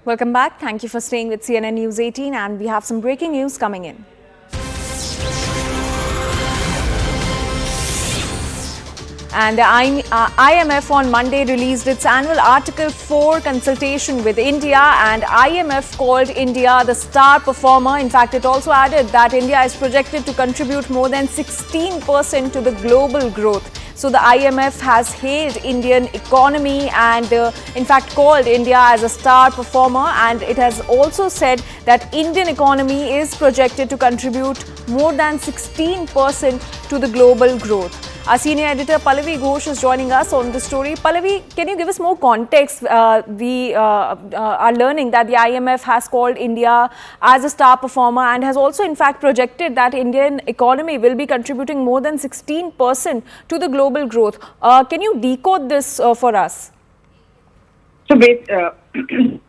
Welcome back. Thank you for staying with CNN News 18, and we have some breaking news coming in. And the IMF on Monday released its annual Article 4 consultation with India, and IMF called India the star performer. In fact, it also added that India is projected to contribute more than 16% to the global growth. So the IMF has hailed Indian economy and in fact called India as a star performer, and it has also said that Indian economy is projected to contribute more than 16% to the global growth. Our senior editor Pallavi Ghosh is joining us on the story. Pallavi, can you give us more context? We are learning that the IMF has called India as a star performer and has also in fact projected that Indian economy will be contributing more than 16% to the global growth. Can you decode this for us? So basically,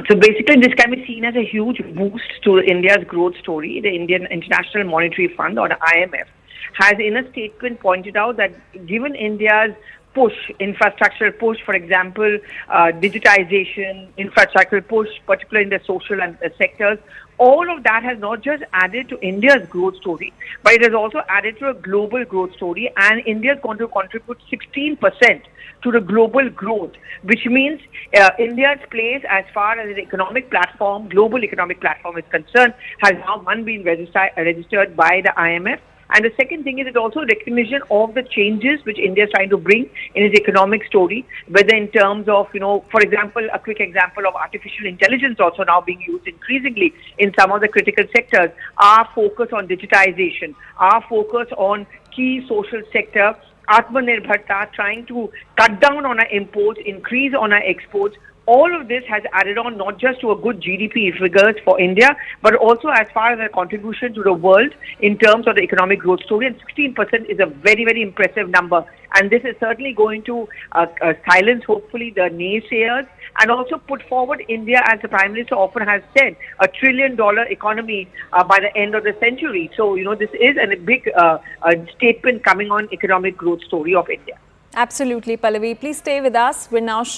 this can be seen as a huge boost to India's growth story. The Indian International Monetary Fund, or the IMF, has in a statement pointed out that given India's infrastructural push, for example, digitization, infrastructural push, particularly in the social and sectors, all of that has not just added to India's growth story, but it has also added to a global growth story, and India is going to contribute 16% to the global growth, which means India's place as far as the economic platform, global economic platform is concerned, has now been registered by the IMF. And the second thing is, it also recognition of the changes which India is trying to bring in its economic story, whether in terms of, for example, a quick example of artificial intelligence also now being used increasingly in some of the critical sectors, our focus on digitization, our focus on key social sector, Atmanirbharta, trying to cut down on our imports, increase on our exports. All of this has added on not just to a good GDP figures for India, but also as far as a contribution to the world in terms of the economic growth story. And 16% is a very, very impressive number. And this is certainly going to silence, hopefully, the naysayers, and also put forward India, as the Prime Minister often has said, $1 trillion economy by the end of the century. So, this is a big statement coming on economic growth story of India. Absolutely, Pallavi. Please stay with us. We're now shifting